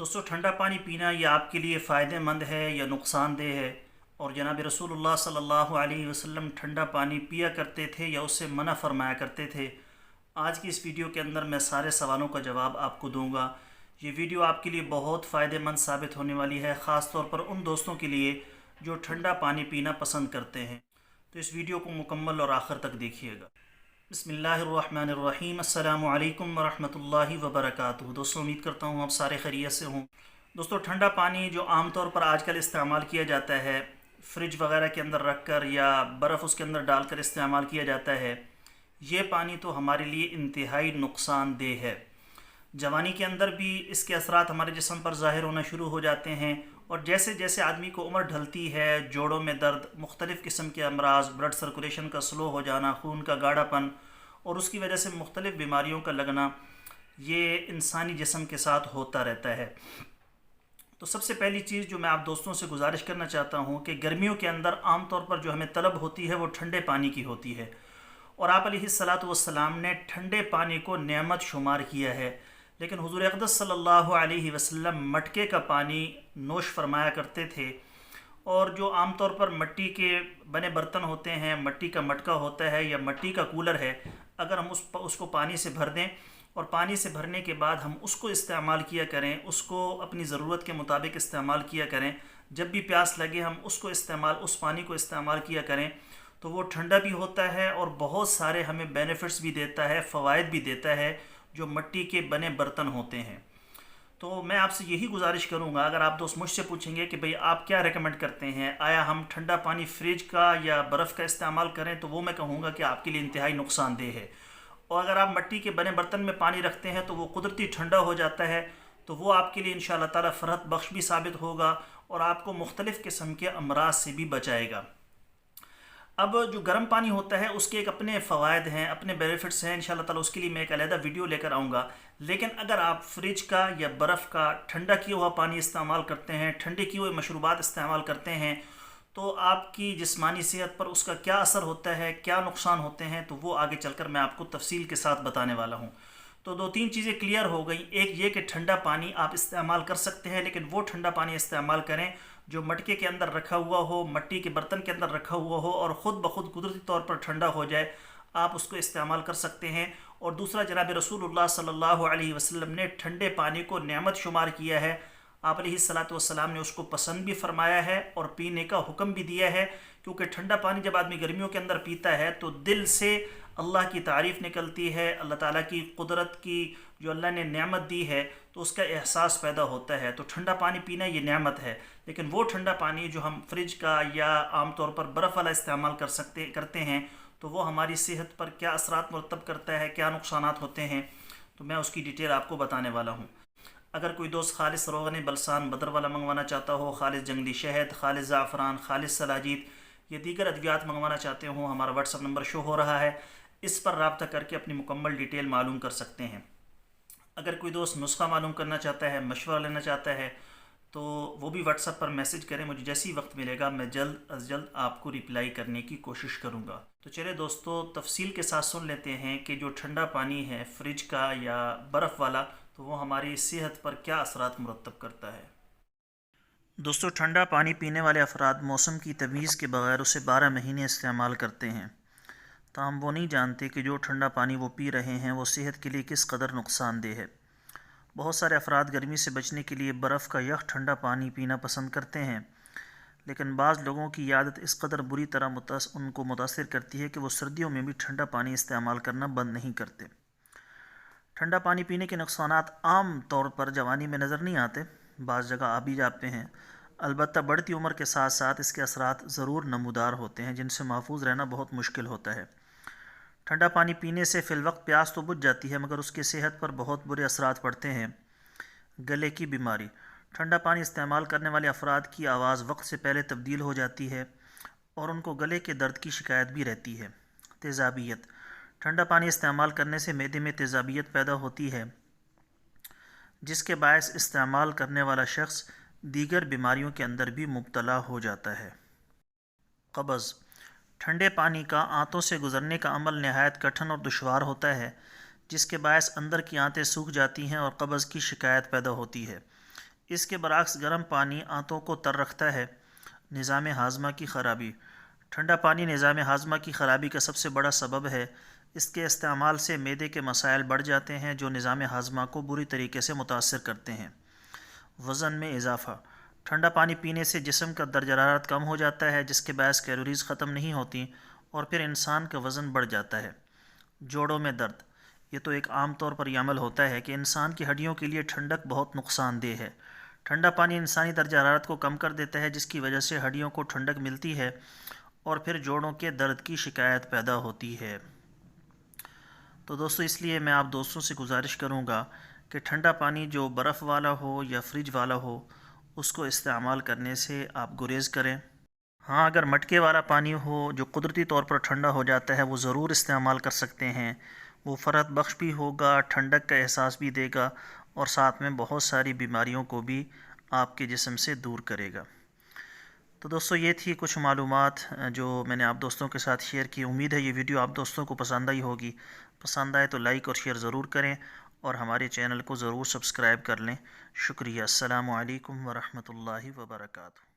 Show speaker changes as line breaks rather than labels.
دوستو ٹھنڈا پانی پینا یہ آپ کے لیے فائدہ مند ہے یا نقصان دہ ہے؟ اور جناب رسول اللہ صلی اللہ علیہ وسلم ٹھنڈا پانی پیا کرتے تھے یا اس سے منع فرمایا کرتے تھے؟ آج کی اس ویڈیو کے اندر میں سارے سوالوں کا جواب آپ کو دوں گا۔ یہ ویڈیو آپ کے لیے بہت فائدہ مند ثابت ہونے والی ہے، خاص طور پر ان دوستوں کے لیے جو ٹھنڈا پانی پینا پسند کرتے ہیں۔ تو اس ویڈیو کو مکمل اور آخر تک دیکھیے گا۔ بسم اللہ الرحمن الرحیم۔ السلام علیکم ورحمۃ اللہ وبرکاتہ۔ دوستوں امید کرتا ہوں آپ سارے خیریت سے ہوں۔ دوستوں ٹھنڈا پانی جو عام طور پر آج کل استعمال کیا جاتا ہے، فریج وغیرہ کے اندر رکھ کر یا برف اس کے اندر ڈال کر استعمال کیا جاتا ہے، یہ پانی تو ہمارے لیے انتہائی نقصان دہ ہے۔ جوانی کے اندر بھی اس کے اثرات ہمارے جسم پر ظاہر ہونا شروع ہو جاتے ہیں، اور جیسے جیسے آدمی کو عمر ڈھلتی ہے، جوڑوں میں درد، مختلف قسم کے امراض، بلڈ سرکولیشن کا سلو ہو جانا، خون کا گاڑھا پن اور اس کی وجہ سے مختلف بیماریوں کا لگنا، یہ انسانی جسم کے ساتھ ہوتا رہتا ہے۔ تو سب سے پہلی چیز جو میں آپ دوستوں سے گزارش کرنا چاہتا ہوں کہ گرمیوں کے اندر عام طور پر جو ہمیں طلب ہوتی ہے وہ ٹھنڈے پانی کی ہوتی ہے، اور آپ علیہ الصلاۃ والسلام نے ٹھنڈے پانی کو نعمت شمار کیا ہے، لیکن حضور اقدس صلی اللہ علیہ وسلم مٹکے کا پانی نوش فرمایا کرتے تھے۔ اور جو عام طور پر مٹی کے بنے برتن ہوتے ہیں، مٹی کا مٹکا ہوتا ہے یا مٹی کا کولر ہے، اگر ہم اس کو پانی سے بھر دیں اور پانی سے بھرنے کے بعد ہم اس کو استعمال کیا کریں، اس کو اپنی ضرورت کے مطابق استعمال کیا کریں، جب بھی پیاس لگے ہم اس پانی کو استعمال کیا کریں، تو وہ ٹھنڈا بھی ہوتا ہے اور بہت سارے ہمیں بینیفٹس بھی دیتا ہے، فوائد بھی دیتا ہے جو مٹی کے بنے برتن ہوتے ہیں۔ تو میں آپ سے یہی گزارش کروں گا، اگر آپ دوست مجھ سے پوچھیں گے کہ بھئی آپ کیا ریکمنڈ کرتے ہیں، آیا ہم ٹھنڈا پانی فریج کا یا برف کا استعمال کریں، تو وہ میں کہوں گا کہ آپ کے لیے انتہائی نقصان دہ ہے۔ اور اگر آپ مٹی کے بنے برتن میں پانی رکھتے ہیں تو وہ قدرتی ٹھنڈا ہو جاتا ہے، تو وہ آپ کے لیے انشاءاللہ تعالی فرحت بخش بھی ثابت ہوگا اور آپ کو مختلف قسم کے امراض سے بھی بچائے گا۔ اب جو گرم پانی ہوتا ہے اس کے ایک اپنے فوائد ہیں، اپنے بینیفٹس ہیں، انشاءاللہ تعالی اس کے لیے میں ایک علیحدہ ویڈیو لے کر آؤں گا۔ لیکن اگر آپ فریج کا یا برف کا ٹھنڈا کیا ہوا پانی استعمال کرتے ہیں، ٹھنڈے کیے ہوئے مشروبات استعمال کرتے ہیں، تو آپ کی جسمانی صحت پر اس کا کیا اثر ہوتا ہے، کیا نقصان ہوتے ہیں، تو وہ آگے چل کر میں آپ کو تفصیل کے ساتھ بتانے والا ہوں۔ تو دو تین چیزیں کلیئر ہو گئیں۔ ایک یہ کہ ٹھنڈا پانی آپ استعمال کر سکتے ہیں، لیکن وہ ٹھنڈا پانی استعمال کریں جو مٹکے کے اندر رکھا ہوا ہو، مٹی کے برتن کے اندر رکھا ہوا ہو اور خود بخود قدرتی طور پر ٹھنڈا ہو جائے، آپ اس کو استعمال کر سکتے ہیں۔ اور دوسرا، جناب رسول اللہ صلی اللہ علیہ وسلم نے ٹھنڈے پانی کو نعمت شمار کیا ہے۔ آپ علیہ الصلاۃ والسلام نے اس کو پسند بھی فرمایا ہے اور پینے کا حکم بھی دیا ہے، کیونکہ ٹھنڈا پانی جب آدمی گرمیوں کے اندر پیتا ہے تو دل سے اللہ کی تعریف نکلتی ہے، اللہ تعالیٰ کی قدرت کی جو اللہ نے نعمت دی ہے تو اس کا احساس پیدا ہوتا ہے۔ تو ٹھنڈا پانی پینا یہ نعمت ہے، لیکن وہ ٹھنڈا پانی جو ہم فریج کا یا عام طور پر برف والا استعمال کرتے ہیں، تو وہ ہماری صحت پر کیا اثرات مرتب کرتا ہے، کیا نقصانات ہوتے ہیں، تو میں اس کی ڈیٹیل آپ کو بتانے والا ہوں۔ اگر کوئی دوست خالص روغن بلسان بدر والا منگوانا چاہتا ہو، خالص جنگلی شہد، خالص زعفران، خالص سلاجید یا دیگر ادویات منگوانا چاہتے ہوں، ہمارا واٹس ایپ نمبر شو ہو رہا ہے، اس پر رابطہ کر کے اپنی مکمل ڈیٹیل معلوم کر سکتے ہیں۔ اگر کوئی دوست نسخہ معلوم کرنا چاہتا ہے، مشورہ لینا چاہتا ہے، تو وہ بھی واٹس ایپ پر میسج کریں، مجھے جیسے ہی وقت ملے گا میں جلد از جلد آپ کو رپلائی کرنے کی کوشش کروں گا۔ تو چلے دوستو تفصیل کے ساتھ سن لیتے ہیں کہ جو ٹھنڈا پانی ہے فریج کا یا برف والا، تو وہ ہماری صحت پر کیا اثرات مرتب کرتا ہے۔ دوستو ٹھنڈا پانی پینے والے افراد موسم کی تمیز کے بغیر اسے 12 مہینے استعمال کرتے ہیں، تاہم وہ نہیں جانتے کہ جو ٹھنڈا پانی وہ پی رہے ہیں وہ صحت کے لیے کس قدر نقصان دہ ہے۔ بہت سارے افراد گرمی سے بچنے کے لیے برف کا یخ ٹھنڈا پانی پینا پسند کرتے ہیں، لیکن بعض لوگوں کی یہ عادت اس قدر بری طرح ان کو متاثر کرتی ہے کہ وہ سردیوں میں بھی ٹھنڈا پانی استعمال کرنا بند نہیں کرتے۔ ٹھنڈا پانی پینے کے نقصانات عام طور پر جوانی میں نظر نہیں آتے، بعض جگہ آ بھی جاتے ہیں، البتہ بڑھتی عمر کے ساتھ ساتھ اس کے اثرات ضرور نمودار ہوتے ہیں جن سے محفوظ رہنا بہت مشکل ہوتا ہے۔ ٹھنڈا پانی پینے سے فی الوقت پیاس تو بجھ جاتی ہے، مگر اس کی صحت پر بہت برے اثرات پڑتے ہیں۔ گلے کی بیماری۔ ٹھنڈا پانی استعمال کرنے والے افراد کی آواز وقت سے پہلے تبدیل ہو جاتی ہے اور ان کو گلے کے درد کی شکایت بھی رہتی ہے۔ تیزابیت۔ ٹھنڈا پانی استعمال کرنے سے معدے میں تیزابیت پیدا ہوتی ہے، جس کے باعث استعمال کرنے والا شخص دیگر بیماریوں کے اندر بھی مبتلا ہو جاتا ہے۔ قبض۔ ٹھنڈے پانی کا آنتوں سے گزرنے کا عمل نہایت کٹھن اور دشوار ہوتا ہے، جس کے باعث اندر کی آنتیں سوکھ جاتی ہیں اور قبض کی شکایت پیدا ہوتی ہے۔ اس کے برعکس گرم پانی آنتوں کو تر رکھتا ہے۔ نظام ہاضمہ کی خرابی۔ ٹھنڈا پانی نظام ہاضمہ کی خرابی کا سب سے بڑا سبب ہے۔ اس کے استعمال سے معدے کے مسائل بڑھ جاتے ہیں جو نظام ہاضمہ کو بری طریقے سے متاثر کرتے ہیں۔ وزن میں اضافہ۔ ٹھنڈا پانی پینے سے جسم کا درجہ حرارت کم ہو جاتا ہے جس کے باعث کیلوریز ختم نہیں ہوتی اور پھر انسان کا وزن بڑھ جاتا ہے۔ جوڑوں میں درد۔ یہ تو ایک عام طور پر یہ عمل ہوتا ہے کہ انسان کی ہڈیوں کے لیے ٹھنڈک بہت نقصان دہ ہے۔ ٹھنڈا پانی انسانی درجہ حرارت کو کم کر دیتا ہے جس کی وجہ سے ہڈیوں کو ٹھنڈک ملتی ہے اور پھر جوڑوں کے درد کی شکایت پیدا ہوتی ہے۔ تو دوستو اس لیے میں آپ دوستوں سے گزارش کروں گا کہ ٹھنڈا پانی جو برف والا ہو یا فریج والا ہو اس کو استعمال کرنے سے آپ گریز کریں۔ ہاں اگر مٹکے والا پانی ہو جو قدرتی طور پر ٹھنڈا ہو جاتا ہے وہ ضرور استعمال کر سکتے ہیں۔ وہ فرحت بخش بھی ہوگا، ٹھنڈک کا احساس بھی دے گا اور ساتھ میں بہت ساری بیماریوں کو بھی آپ کے جسم سے دور کرے گا۔ تو دوستو یہ تھی کچھ معلومات جو میں نے آپ دوستوں کے ساتھ شیئر کی۔ امید ہے یہ ویڈیو آپ دوستوں کو پسند آئی ہوگی۔ پسند آئے تو لائک اور شیئر ضرور کریں اور ہمارے چینل کو ضرور سبسکرائب کر لیں۔ شکریہ۔ السلام علیکم ورحمۃ اللہ وبرکاتہ۔